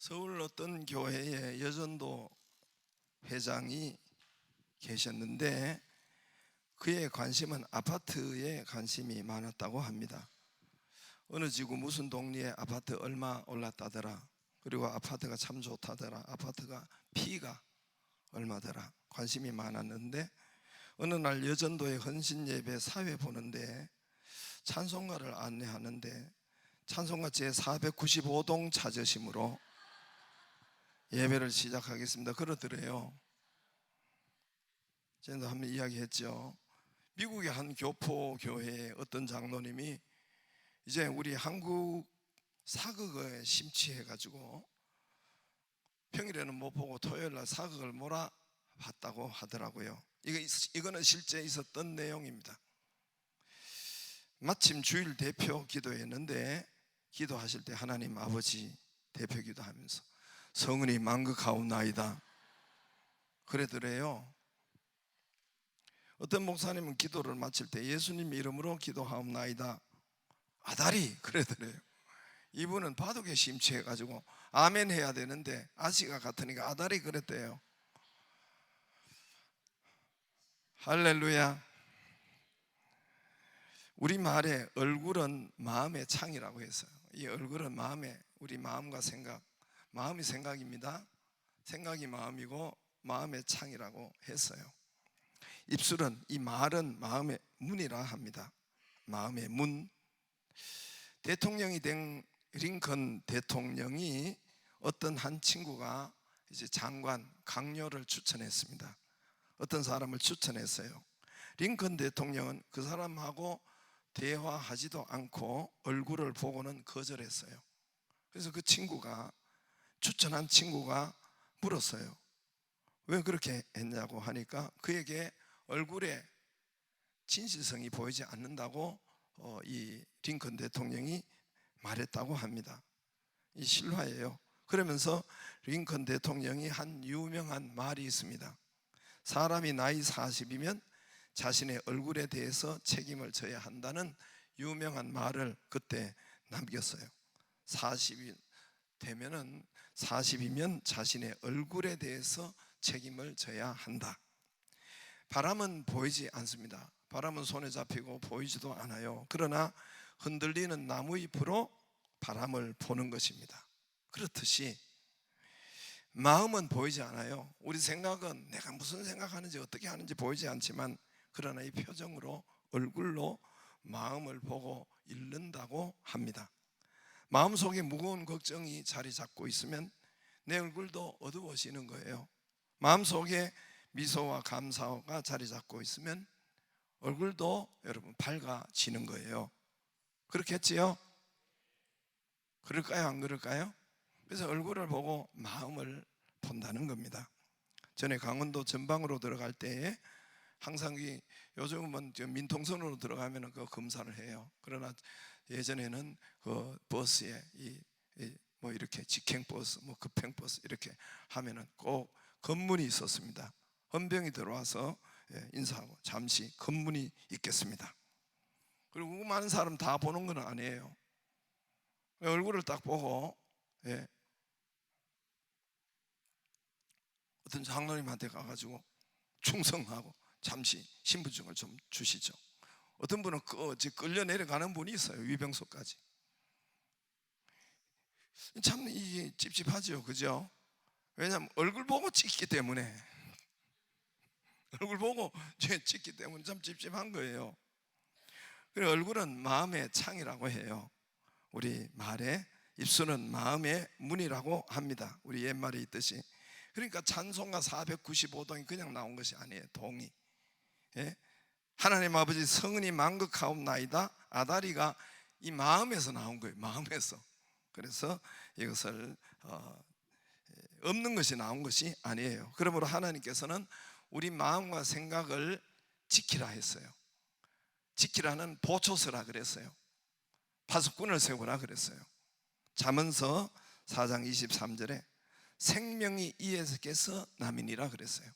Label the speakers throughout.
Speaker 1: 서울 어떤 교회에 여전도 회장이 계셨는데 그의 관심은 아파트에 관심이 많았다고 합니다. 어느 지구 무슨 동리에 아파트 얼마 올랐다더라, 그리고 아파트가 참 좋다더라, 아파트가 피가 얼마더라, 관심이 많았는데 어느 날 여전도의 헌신예배 사회 보는데 찬송가를 안내하는데 찬송가 제495동 찾으심으로 예배를 시작하겠습니다 그러더래요. 제가 한번 이야기했죠. 미국의 한 교포 교회에 어떤 장로님이 이제 우리 한국 사극에 심취해가지고 평일에는 못 보고 토요일날 사극을 몰아봤다고 하더라고요. 이거는 실제 있었던 내용입니다. 마침 주일 대표 기도했는데 기도하실 때 하나님 아버지 대표 기도하면서 성은이 만극하옵나이다 그러더래요. 어떤 목사님은 기도를 마칠 때 예수님 이름으로 기도하옵나이다 아다리 그러더래요. 이분은 바둑에 심취해가지고 아멘 해야 되는데 아시가 같으니까 아다리 그랬대요. 할렐루야. 우리 말에 얼굴은 마음의 창이라고 했어요. 이 얼굴은 우리 마음과 생각, 마음이 생각입니다. 생각이 마음이고 마음의 창이라고 했어요. 입술은, 이 말은 마음의 문이라 합니다. 마음의 문. 대통령이 된 링컨 대통령이 어떤 한 친구가 이제 장관, 강요를 추천했습니다. 어떤 사람을 추천했어요. 링컨 대통령은 그 사람하고 대화하지도 않고 얼굴을 보고는 거절했어요. 그래서 그 친구가, 추천한 친구가 물었어요. 왜 그렇게 했냐고 하니까 그에게 얼굴에 진실성이 보이지 않는다고 이 링컨 대통령이 말했다고 합니다. 이 실화예요. 그러면서 링컨 대통령이 한 유명한 말이 있습니다. 사람이 나이 40이면 자신의 얼굴에 대해서 책임을 져야 한다는 유명한 말을 그때 남겼어요. 40이 되면은 40이면 자신의 얼굴에 대해서 책임을 져야 한다. 바람은 보이지 않습니다. 바람은 손에 잡히고 보이지도 않아요. 그러나 흔들리는 나무잎으로 바람을 보는 것입니다. 그렇듯이 마음은 보이지 않아요. 우리 생각은 내가 무슨 생각하는지 어떻게 하는지 보이지 않지만 그러나 이 표정으로, 얼굴로 마음을 보고 읽는다고 합니다. 마음속에 무거운 걱정이 자리 잡고 있으면 내 얼굴도 어두워지는 거예요. 마음속에 미소와 감사가 자리 잡고 있으면 얼굴도 여러분 밝아지는 거예요. 그렇겠지요? 그럴까요? 안 그럴까요? 그래서 얼굴을 보고 마음을 본다는 겁니다. 전에 강원도 전방으로 들어갈 때에 항상 요즘은 민통선으로 들어가면 그 검사를 해요. 그러나 예전에는 그 버스에 뭐 이렇게 직행버스, 뭐 급행버스 이렇게 하면은 꼭 검문이 있었습니다. 헌병이 들어와서 인사하고 잠시 검문이 있겠습니다. 그리고 많은 사람 다 보는 건 아니에요. 얼굴을 딱 보고 어떤 장로님한테 가가지고 충성하고 잠시 신분증을 좀 주시죠. 어떤 분은 끌려 내려가는 분이 있어요. 위병소까지. 참 이게 찝찝하죠, 그죠? 왜냐하면 얼굴 보고 찍기 때문에, 얼굴 보고 찍기 때문에 참 찝찝한 거예요. 그리고 얼굴은 마음의 창이라고 해요. 우리 말에 입술은 마음의 문이라고 합니다. 우리 옛말에 있듯이. 그러니까 찬송가 495동이 그냥 나온 것이 아니에요. 동이. 하나님 아버지 성은이 만극하옵나이다 아다리가 이 마음에서 나온 거예요. 마음에서. 그래서 이것을 없는 것이 나온 것이 아니에요. 그러므로 하나님께서는 우리 마음과 생각을 지키라 했어요. 지키라는 보초서라 그랬어요. 파수꾼을 세우라 그랬어요. 잠언서 4장 23절에 생명이 이에서 남이니라 그랬어요.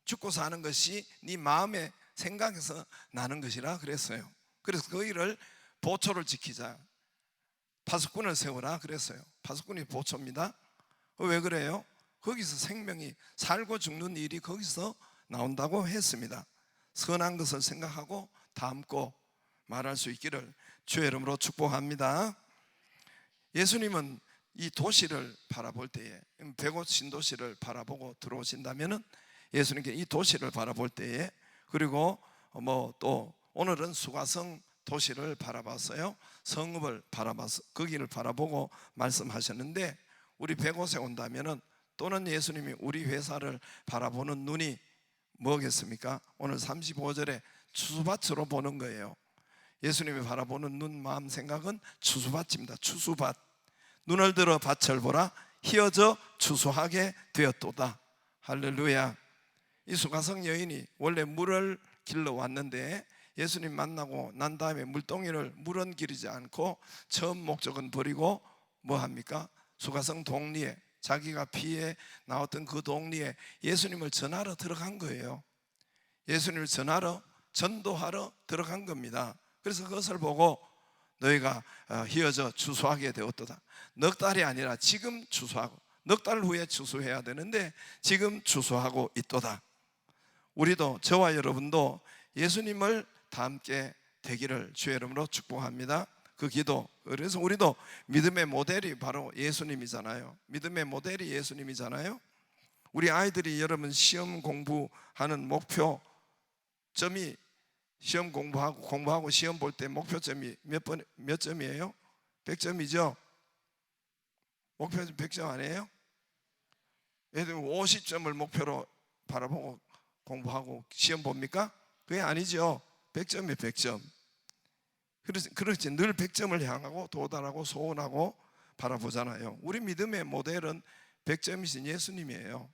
Speaker 1: 죽고 사는 것이 네 마음의 생각에서 나는 것이라 그랬어요. 그래서 그 일을 보초를 지키자, 파수꾼을 세우라 그랬어요. 파수꾼이 보초입니다. 왜 그래요? 거기서 생명이 살고 죽는 일이 거기서 나온다고 했습니다. 선한 것을 생각하고 담고 말할 수 있기를 주의 이름으로 축복합니다. 예수님은 이 도시를 바라볼 때에, 105 신도시를 바라보고 들어오신다면은 예수님께 이 도시를 바라볼 때에, 그리고 또 오늘은 수가성 도시를 바라봤어요. 성읍을 바라봐서 거기를 바라보고 말씀하셨는데, 우리 105에 온다면은, 또는 예수님이 우리 회사를 바라보는 눈이 뭐겠습니까? 오늘 35절에 추수밭으로 보는 거예요. 예수님이 바라보는 눈, 마음, 생각은 추수밭입니다. 추수밭. 눈을 들어 밭을 보라, 희어져 추수하게 되었도다. 할렐루야. 이 수가성 여인이 원래 물을 길러 왔는데, 예수님 만나고 난 다음에 물동이를 물은 기르지 않고 처음 목적은 버리고 뭐 합니까? 수가성 동리에, 자기가 피해 나왔던 그 동리에 예수님을 전하러 들어간 거예요. 예수님을 전하러, 전도하러 들어간 겁니다. 그래서 그것을 보고 너희가 희어져 추수하게 되었도다. 넉 달이 아니라 지금 추수하고, 넉 달 후에 추수해야 되는데 지금 추수하고 있도다. 우리도, 저와 여러분도 예수님을 닮게 되기를 주의 이름으로 축복합니다. 그 기도. 그래서 우리도 믿음의 모델이 바로 예수님이잖아요. 믿음의 모델이 예수님이잖아요. 우리 아이들이, 여러분 시험 공부하는 목표점이, 시험 공부하고 시험 볼 때 목표점이 몇 점이에요? 100점이죠? 목표점 100점 아니에요? 예를 들면 50점을 목표로 바라보고 공부하고 시험 봅니까? 그게 아니죠. 100점이에요. 100점. 그렇지, 늘 100점을 향하고 도달하고 소원하고 바라보잖아요. 우리 믿음의 모델은 100점이신 예수님이에요.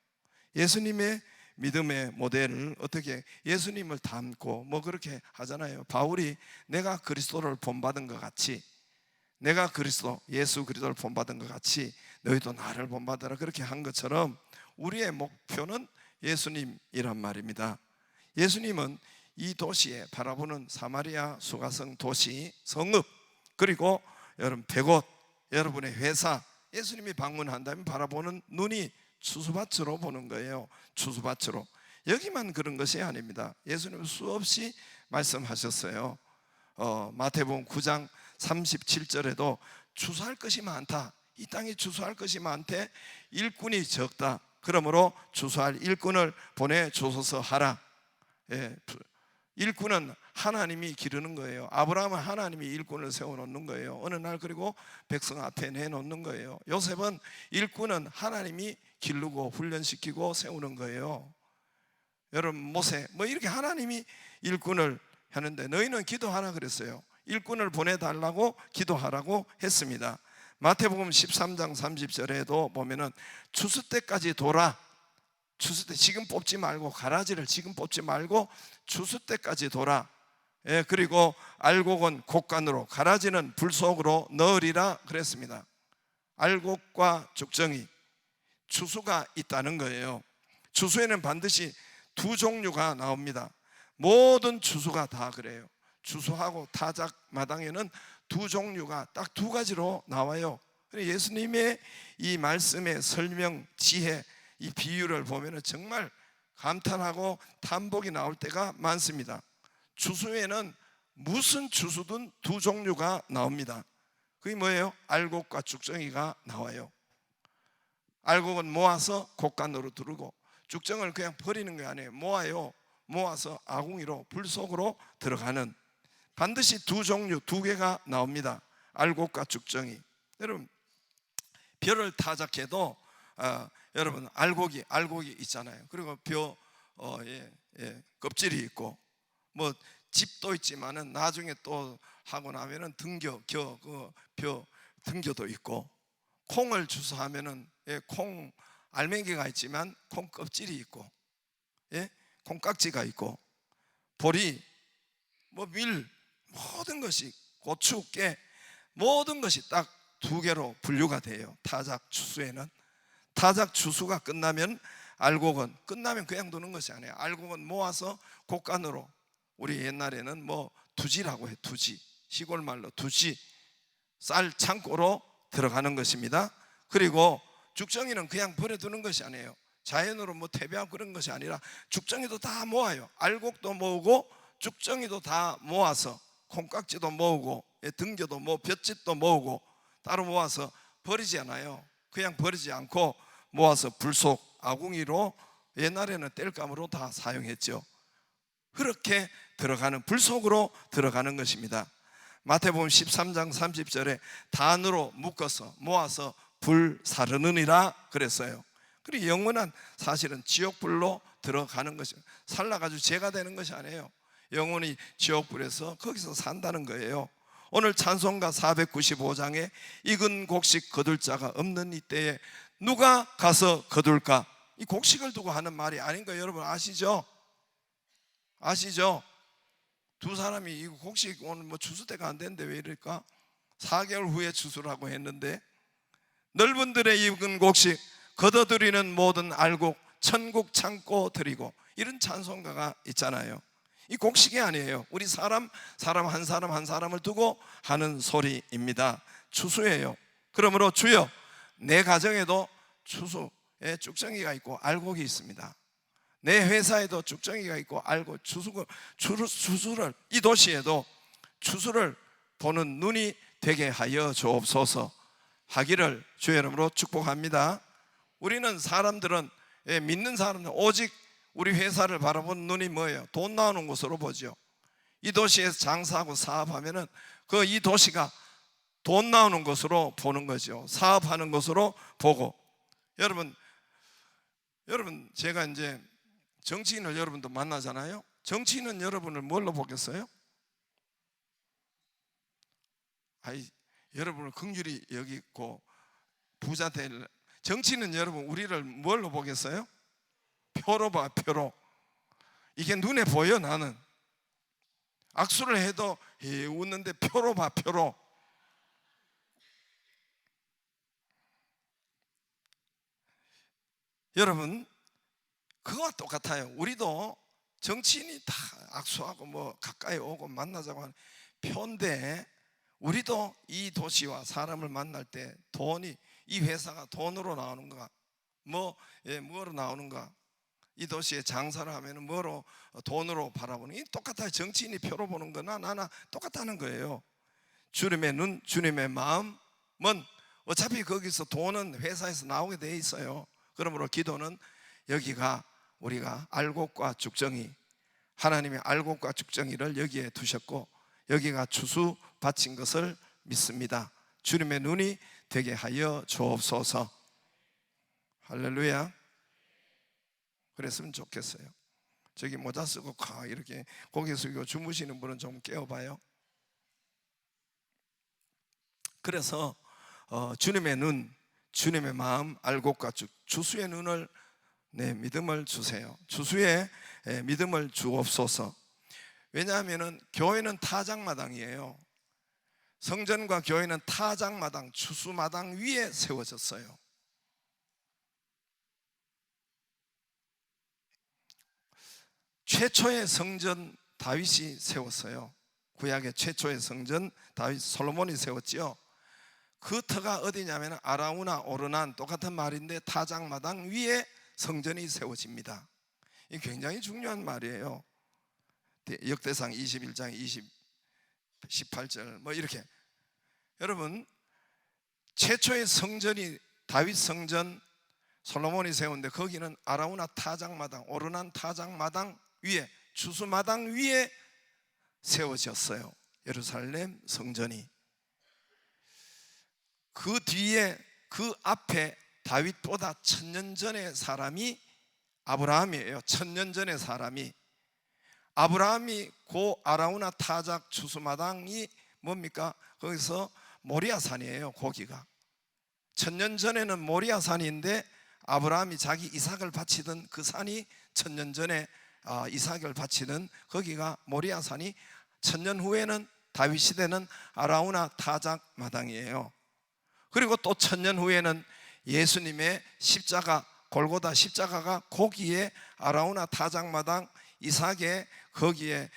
Speaker 1: 예수님의 믿음의 모델을 어떻게, 예수님을 닮고 뭐 그렇게 하잖아요. 바울이 내가 그리스도를 본받은 것 같이, 내가 그리스도 예수 그리스도를 본받은 것 같이 너희도 나를 본받으라, 그렇게 한 것처럼 우리의 목표는 예수님이란 말입니다. 예수님은 이 도시에 바라보는 사마리아 수가성 도시 성읍, 그리고 여러분 105, 여러분의 회사, 예수님이 방문한다면 바라보는 눈이 추수밭으로 보는 거예요. 추수밭으로. 여기만 그런 것이 아닙니다. 예수님은 수없이 말씀하셨어요. 마태복음 9장 37절에도 추수할 것이 많다, 이 땅에 추수할 것이 많대, 일꾼이 적다, 그러므로 추수할 일꾼을 보내주소서 하라. 일꾼은 하나님이 기르는 거예요. 아브라함은 하나님이 일꾼을 세워놓는 거예요. 어느 날 그리고 백성 앞에 내놓는 거예요. 요셉은 일꾼은 하나님이 기르고 훈련시키고 세우는 거예요. 여러분 모세 뭐 이렇게 하나님이 일꾼을 하는데, 너희는 기도하라 그랬어요. 일꾼을 보내달라고 기도하라고 했습니다. 마태복음 13장 30절에도 보면은 추수 때까지 돌아, 추수 때 지금 뽑지 말고, 가라지를 지금 뽑지 말고 추수 때까지 돌아. 그리고 알곡은 곡간으로, 가라지는 불 속으로 넣으리라 그랬습니다. 알곡과 죽정이, 추수가 있다는 거예요. 추수에는 반드시 두 종류가 나옵니다. 모든 추수가 다 그래요. 추수하고 타작 마당에는 두 종류가 딱 두 가지로 나와요. 예수님의 이 말씀의 설명, 지혜, 이 비유를 보면 정말 감탄하고 탐복이 나올 때가 많습니다. 추수에는 무슨 추수든 두 종류가 나옵니다. 그게 뭐예요? 알곡과 죽정이가 나와요. 알곡은 모아서 곡간으로 두르고, 죽정을 그냥 버리는 게 아니에요. 모아요. 모아서 아궁이로 불 속으로 들어가는, 반드시 두 종류, 두 개가 나옵니다. 알곡과 죽정이. 여러분 벼를 타작해도 여러분 알곡이 있잖아요. 그리고 벼 껍질이 있고, 뭐 집도 있지만은 나중에 또 하고 나면은 벼 등겨도 있고, 콩을 주워하면은 콩 알맹이가 있지만 콩 껍질이 있고, 콩 깍지가 있고, 보리, 뭐 밀, 모든 것이, 고추, 깨, 모든 것이 딱 두 개로 분류가 돼요. 타작 추수에는. 타작 추수가 끝나면 알곡은, 끝나면 그냥 두는 것이 아니에요. 알곡은 모아서 곡간으로, 우리 옛날에는 뭐 두지라고 해, 두지, 시골 말로 두지, 쌀 창고로 들어가는 것입니다. 그리고 죽정이는 그냥 버려두는 것이 아니에요. 자연으로 뭐 퇴비하고 그런 것이 아니라 죽정이도 다 모아요. 알곡도 모으고 죽정이도 다 모아서 콩깍지도 모으고 등교도 볏짚도 모으고 따로 모아서 버리지 않아요. 그냥 버리지 않고 모아서 불속 아궁이로, 옛날에는 땔감으로 다 사용했죠. 그렇게 들어가는, 불속으로 들어가는 것입니다. 마태복음 13장 30절에 단으로 묶어서 모아서 불 사르느니라 그랬어요. 그리고 영원한, 사실은 지옥불로 들어가는 것이, 살라가지고 죄가 되는 것이 아니에요. 영원히 지옥불에서 거기서 산다는 거예요. 오늘 찬송가 495장에 익은 곡식 거둘 자가 없는 이때에 누가 가서 거둘까? 이 곡식을 두고 하는 말이 아닌 거 여러분 아시죠? 아시죠? 두 사람이 이 곡식 오늘 뭐 추수 때가 안 됐는데 왜 이럴까? 4개월 후에 추수라고 했는데, 넓은 들에 익은 곡식 걷어들이는 모든 알곡 천국 창고 드리고, 이런 찬송가가 있잖아요. 이 곡식이 아니에요. 우리 사람 한 사람을 두고 하는 소리입니다. 추수예요. 그러므로 주여, 내 가정에도 추수에 쭉정이가 있고 알곡이 있습니다. 내 회사에도 쭉정이가 있고 알고 추수를, 이 도시에도 추수를 보는 눈이 되게 하여 주옵소서 하기를 주의 이름으로 축복합니다. 우리는 사람들은, 믿는 사람은 오직 우리 회사를 바라보는 눈이 뭐예요? 돈 나오는 곳으로 보죠. 이 도시에서 장사하고 사업하면은 이 도시가 돈 나오는 곳으로 보는 거죠. 사업하는 곳으로 보고. 여러분 제가 이제 정치인을 여러분도 만나잖아요. 정치인은 여러분을 뭘로 보겠어요? 여러분을 긍휼히 여기고 부자 될, 정치인은 여러분 우리를 뭘로 보겠어요? 표로 봐, 표로. 이게 눈에 보여. 나는 악수를 해도 웃는데 표로 봐, 표로. 여러분 그거와 똑같아요. 우리도 정치인이 다 악수하고 뭐 가까이 오고 만나자고 하는 표인데, 우리도 이 도시와 사람을 만날 때 돈이, 이 회사가 돈으로 나오는가, 뭐로 나오는가, 이 도시에 장사를 하면 뭐로, 돈으로 바라보는, 이 똑같아요. 정치인이 표로 보는 거나 나나 똑같다는 거예요. 주님의 눈, 주님의 마음은 어차피 거기서 돈은 회사에서 나오게 돼 있어요. 그러므로 기도는 여기가, 우리가 알곡과 죽정이, 하나님의 알곡과 죽정이를 여기에 두셨고 여기가 추수 바친 것을 믿습니다. 주님의 눈이 되게 하여 주옵소서. 할렐루야. 그랬으면 좋겠어요. 저기 모자 쓰고 이렇게 고개 숙이고 주무시는 분은 좀 깨워봐요. 그래서 주님의 눈, 주님의 마음, 알곡과 추수의 눈을, 믿음을 주세요. 추수의 믿음을 주옵소서. 왜냐하면 교회는 타작마당이에요. 성전과 교회는 타작마당, 추수마당 위에 세워졌어요. 최초의 성전 다윗이 세웠어요. 구약의 최초의 성전 다윗, 솔로몬이 세웠지요. 그 터가 어디냐면 아라우나 오르난, 똑같은 말인데 타작마당 위에 성전이 세워집니다. 이 굉장히 중요한 말이에요. 역대상 21장 18절 뭐 이렇게. 여러분 최초의 성전이 다윗 성전, 솔로몬이 세운데 거기는 아라우나 타작마당, 오르난 타작마당 위에, 추수마당 위에 세워졌어요. 예루살렘 성전이. 그 뒤에, 그 앞에 다윗보다 1000년 전의 사람이 아브라함이에요. 1000년 전의 사람이 아브라함이, 고 아라우나 타작 추수마당이 뭡니까? 거기서 모리아산이에요. 거기가 1000년 전에는 모리아산인데 아브라함이 자기 이삭을 바치던 그 산이 1000년 전에 이삭을 바치는 거기가 모리아산이, 1000년 후에는 다윗 시대는 아라우나 타작 마당이에요. 그리고 또 1000년 후에는 예수님의 십자가, 골고다 십자가가 거기에 아라우나 타작 마당, 이삭의 거기에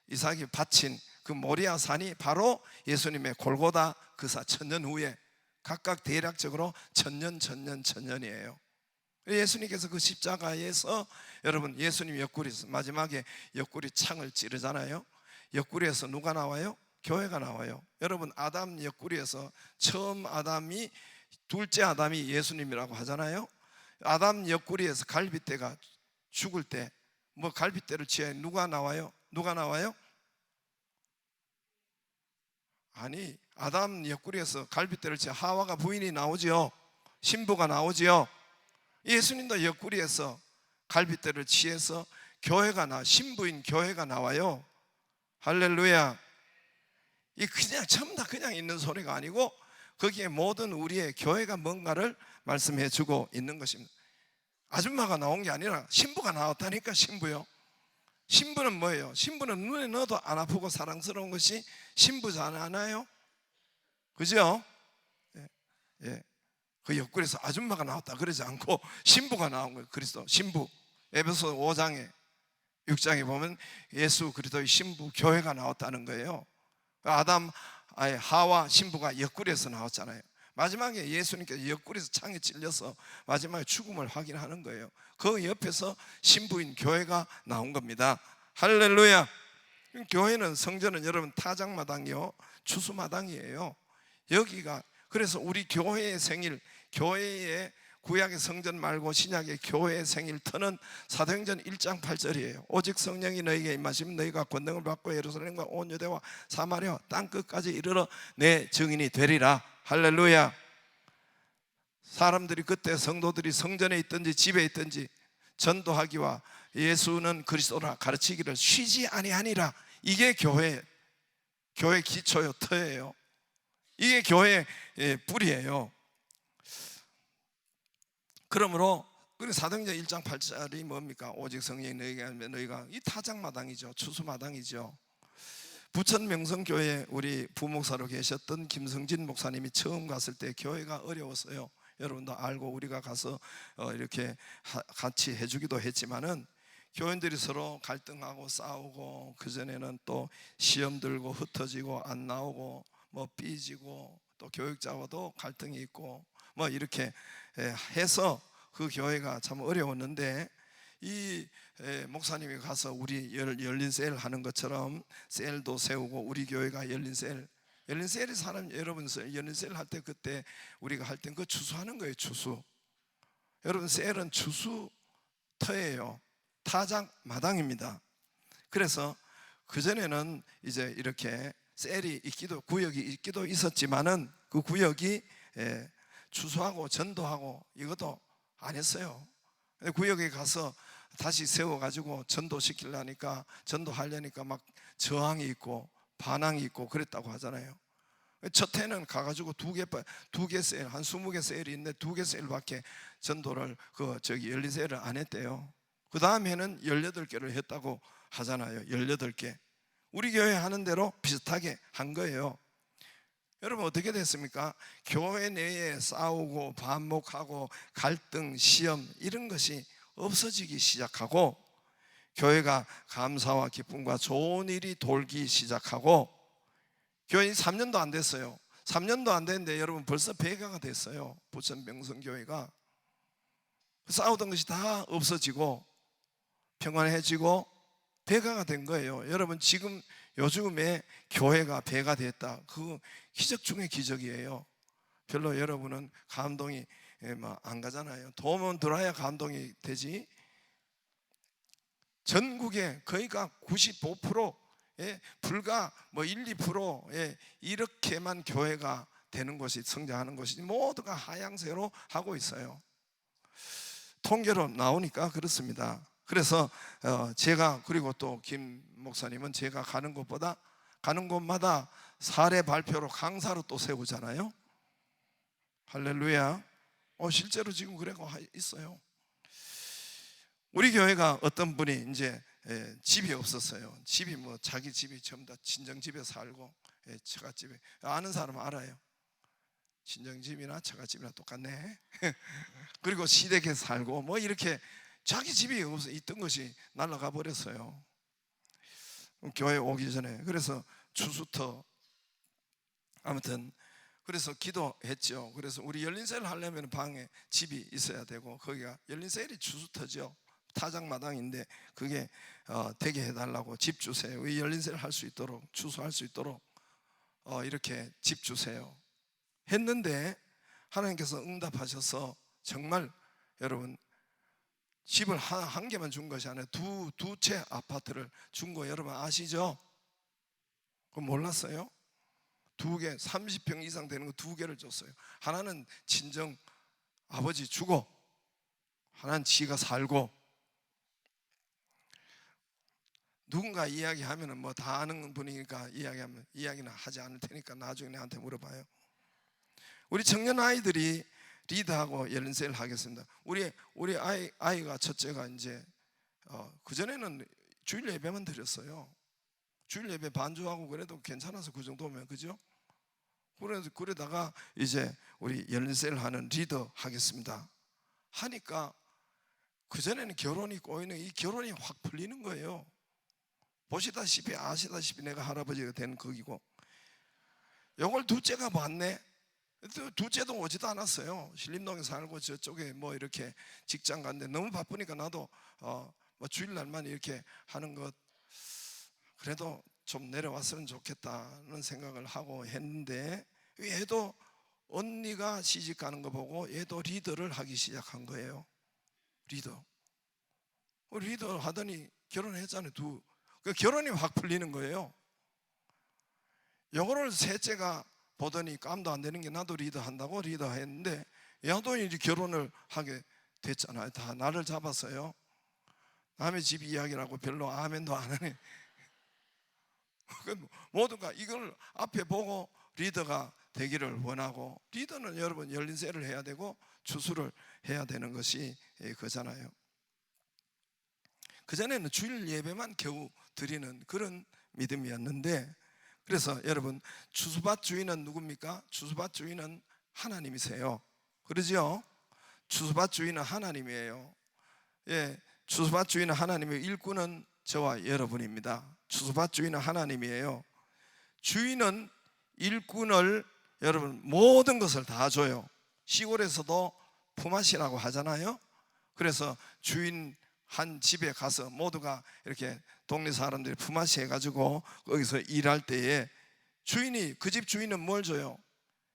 Speaker 1: 이삭이 바친 그 모리아산이 바로 예수님의 골고다 그 산, 1000년 후에 각각 대략적으로 천년이에요. 예수님께서 그 십자가에서 여러분 예수님 옆구리에서 마지막에 옆구리 창을 찌르잖아요. 옆구리에서 누가 나와요? 교회가 나와요. 여러분 아담 옆구리에서 처음 아담이 둘째 아담이 예수님이라고 하잖아요. 아담 옆구리에서 갈빗대가 죽을 때 뭐 갈빗대를 치야 누가 나와요? 누가 나와요? 아니 아담 옆구리에서 갈빗대를 치야 하와가 부인이 나오지요. 신부가 나오지요. 예수님도 옆구리에서 갈빗대를 치해서 교회가 신부인 교회가 나와요. 할렐루야. 이 그냥 전부 다 그냥 있는 소리가 아니고 거기에 모든 우리의 교회가 뭔가를 말씀해 주고 있는 것입니다. 아줌마가 나온 게 아니라 신부가 나왔다니까. 신부요. 신부는 뭐예요? 신부는 눈에 넣어도 안 아프고 사랑스러운 것이 신부지 않아요? 그죠? 예, 예. 그 옆구리에서 아줌마가 나왔다 그러지 않고 신부가 나온 거예요. 그리스도 신부. 에베소 5장에 6장에 보면 예수 그리스도의 신부 교회가 나왔다는 거예요. 아담 하와 신부가 옆구리에서 나왔잖아요. 마지막에 예수님께서 옆구리에서 창에 찔려서 마지막에 죽음을 확인하는 거예요. 그 옆에서 신부인 교회가 나온 겁니다. 할렐루야. 교회는 성전은 여러분 타작마당이요 추수마당이에요. 여기가 그래서 우리 교회의 생일, 교회의 구약의 성전 말고 신약의 교회의 생일 터는 사도행전 1장 8절이에요. 오직 성령이 너희에게 임하시면 너희가 권능을 받고 예루살렘과 온 유대와 사마리아 땅 끝까지 이르러 내 증인이 되리라. 할렐루야. 사람들이 그때 성도들이 성전에 있든지 집에 있든지 전도하기와 예수는 그리스도라 가르치기를 쉬지 아니하니라. 이게 교회 기초요 터예요. 이게 교회의 뿌리예요. 그러므로 사도행전 1장 8절이 뭡니까? 오직 성령이 너희에게 하면 너희가 이 타작마당이죠. 추수마당이죠. 부천 명성교회 우리 부목사로 계셨던 김성진 목사님이 처음 갔을 때 교회가 어려웠어요. 여러분도 알고 우리가 가서 이렇게 같이 해주기도 했지만은 교인들이 서로 갈등하고 싸우고 그전에는 또 시험 들고 흩어지고 안 나오고 뭐 삐지고 또 교육자와도 갈등이 있고 뭐 이렇게 해서 그 교회가 참 어려웠는데 이 목사님이 가서 우리 열린 셀 하는 것처럼 셀도 세우고 우리 교회가 열린 셀이 사람 여러분 열린 셀 할 때 그때 우리가 할 땐 그 추수하는 거예요. 추수. 여러분 셀은 추수터예요. 타작 마당입니다. 그래서 그전에는 이제 이렇게 셀이 있기도 구역이 있기도 있었지만은 그 구역이 추수하고 전도하고 이것도 안 했어요. 구역에 가서 다시 세워가지고 전도시키려니까 전도하려니까 막 저항이 있고 반항이 있고 그랬다고 하잖아요. 첫 해는 가가지고 두 개 셀, 한 20개 셀이 있는데 2개 셀밖에 전도를 열린 셀을 안 했대요. 그 다음 해는 18개를 했다고 하잖아요. 18개. 우리 교회 하는 대로 비슷하게 한 거예요. 여러분 어떻게 됐습니까? 교회 내에 싸우고 반목하고 갈등, 시험 이런 것이 없어지기 시작하고 교회가 감사와 기쁨과 좋은 일이 돌기 시작하고 교회 3년도 안 됐어요. 3년도 안 됐는데 여러분 벌써 폐가가 됐어요. 부천 명성교회가. 싸우던 것이 다 없어지고 평안해지고 폐가가 된 거예요. 여러분 지금 요즘에 교회가 배가 됐다. 그거 기적 중의 기적이에요. 별로 여러분은 감동이 안 가잖아요. 도움은 들어야 감동이 되지. 전국에 거의가 95% 불과 1, 2% 이렇게만 교회가 되는 것이 성장하는 것이지 모두가 하향세로 하고 있어요. 통계로 나오니까 그렇습니다. 그래서 제가 그리고 또 김 목사님은 제가 가는 곳마다 사례 발표로 강사로 또 세우잖아요. 할렐루야. 실제로 지금 그래고 있어요. 우리 교회가 어떤 분이 이제 집이 없었어요. 집이 자기 집이 전부 다 친정집에 살고 처갓집에 아는 사람 알아요. 친정집이나 처갓집이나 똑같네. 그리고 시댁에 살고 이렇게 자기 집이 있던 것이 날아가 버렸어요. 교회 오기 전에. 그래서 추수터 아무튼 그래서 기도했죠. 그래서 우리 열린세를 하려면 방에 집이 있어야 되고, 거기가 열린세일이 주수터죠. 타작마당인데 그게 되게 해달라고 집 주세요. 이 열린세를 할 수 있도록, 주수할 수 있도록 이렇게 집 주세요 했는데, 하나님께서 응답하셔서 정말 여러분 집을 한 개만 준 것이 아니라 두 채 아파트를 준 거 여러분 아시죠? 그거 몰랐어요? 2개, 30평 이상 되는 거 2개를 줬어요. 하나는 친정 아버지 주고, 하나는 지가 살고. 누군가 이야기하면 뭐 다 아는 분이니까 이야기는 하지 않을 테니까 나중에 나한테 물어봐요. 우리 청년 아이들이 리드하고 열린세를 하겠습니다. 우리 아이가 첫째가 이제 그전에는 주일 예배만 드렸어요. 주일 예배 반주하고 그래도 괜찮아서 그 정도면, 그죠? 그러다가 이제 우리 열린세를 하는 리더 하겠습니다 하니까, 그전에는 결혼이 꼬이는, 이 결혼이 확 풀리는 거예요. 보시다시피 아시다시피 내가 할아버지가 된 거기고, 요걸 둘째가 봤네. 둘째도 오지도 않았어요. 신림동에 살고 저쪽에 뭐 이렇게 직장 갔는데, 너무 바쁘니까 나도 뭐 주일날만 이렇게 하는 것 그래도 좀 내려왔으면 좋겠다는 생각을 하고 했는데, 얘도 언니가 시집 가는 거 보고 얘도 리더를 하기 시작한 거예요. 리더 하더니 결혼했잖아요. 결혼이 확 풀리는 거예요. 요거를 셋째가 보더니 깜도 안 되는 게, 나도 리더 한다고 리더 했는데 얘도 이제 결혼을 하게 됐잖아요. 다 나를 잡았어요. 남의 집 이야기라고 별로 아멘도 안 하네. 모두가 이걸 앞에 보고 리더가 되기를 원하고, 리더는 여러분 열린세를 해야 되고 주수를 해야 되는 것이 그잖아요. 그전에는 주일 예배만 겨우 드리는 그런 믿음이었는데, 그래서 여러분 주수밭 주인은 누굽니까? 주수밭 주인은 하나님이세요. 그러죠? 주수밭 주인은 하나님이에요. 예, 주수밭 주인은 하나님이에요. 일꾼은 저와 여러분입니다. 주수밭 주인은 하나님이에요. 주인은 일꾼을 여러분 모든 것을 다 줘요. 시골에서도 품앗이라고 하잖아요. 그래서 주인 한 집에 가서 모두가 이렇게 동네 사람들이 품앗이 해가지고 거기서 일할 때에 주인이, 그 집 주인은 뭘 줘요?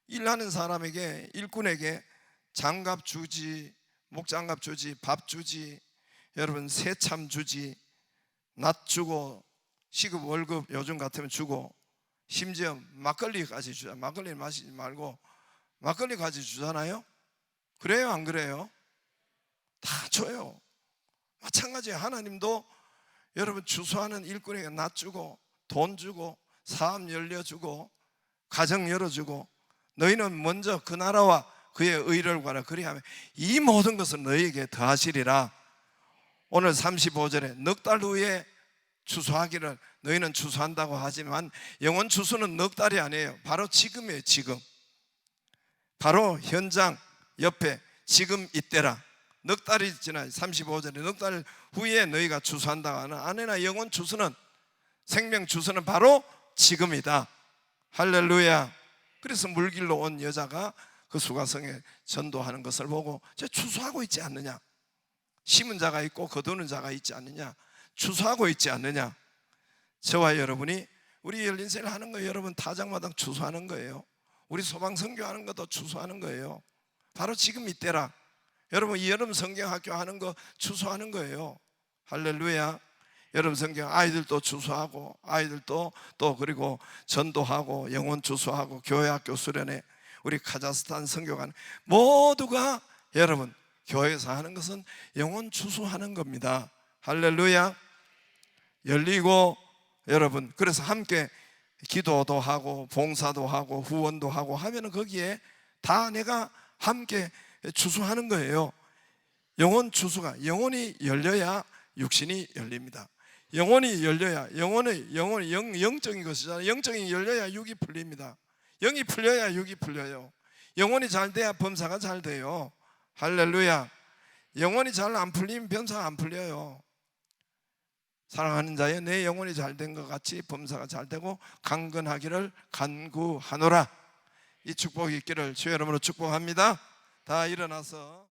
Speaker 1: 일하는 사람에게, 일꾼에게 장갑 주지, 목장갑 주지, 밥 주지, 여러분 새참 주지, 낫 주고, 시급 월급 요즘 같으면 주고, 심지어 막걸리까지 주자. 막걸리 마시지 말고 막걸리까지 주잖아요. 그래요, 안 그래요? 다 줘요. 마찬가지예요. 하나님도 여러분 주수하는 일꾼에게 낫 주고, 돈 주고, 사업 열려주고, 가정 열어주고, 너희는 먼저 그 나라와 그의 의를 구하라. 그리하면 이 모든 것을 너희에게 더하시리라. 오늘 35절에 넉 달 후에 추수하기를 너희는 추수한다고 하지만, 영원 추수는 넉 달이 아니에요. 바로 지금이에요. 지금, 바로 현장 옆에 지금 이때라. 넉 달이 지나 35절에 넉 달 후에 너희가 추수한다고 하는 아내나 영원 추수는, 생명 추수는 바로 지금이다. 할렐루야. 그래서 물길로 온 여자가 그 수가성에 전도하는 것을 보고, 저 추수하고 있지 않느냐, 심은 자가 있고 거두는 자가 있지 않느냐, 추수하고 있지 않느냐. 저와 여러분이 우리 열린세를 하는 거예요. 여러분 타작마당 추수하는 거예요. 우리 소방선교하는 것도 추수하는 거예요. 바로 지금 이때라. 여러분 이 여름 성경학교 하는 거 추수하는 거예요. 할렐루야. 여름 성경 아이들도 추수하고, 아이들도 또 그리고 전도하고, 영혼 추수하고, 교회학교 수련회, 우리 카자흐스탄 선교관 모두가 여러분 교회에서 하는 것은 영혼 추수하는 겁니다. 할렐루야. 열리고 여러분, 그래서 함께 기도도 하고 봉사도 하고 후원도 하고 하면은 거기에 다 내가 함께 추수하는 거예요. 영혼 추수가, 영혼이 열려야 육신이 열립니다. 영혼이 열려야, 영혼이 영적인 것이잖아요. 영적인 열려야 육이 풀립니다. 영이 풀려야 육이 풀려요. 영혼이 잘 돼야 범사가 잘 돼요. 할렐루야. 영혼이 잘 안 풀리면 범사가 안 풀려요. 사랑하는 자여, 내 영혼이 잘 된 것 같이 범사가 잘 되고 강건하기를 간구하노라. 이 축복이 있기를 주의 이름으로 축복합니다. 다 일어나서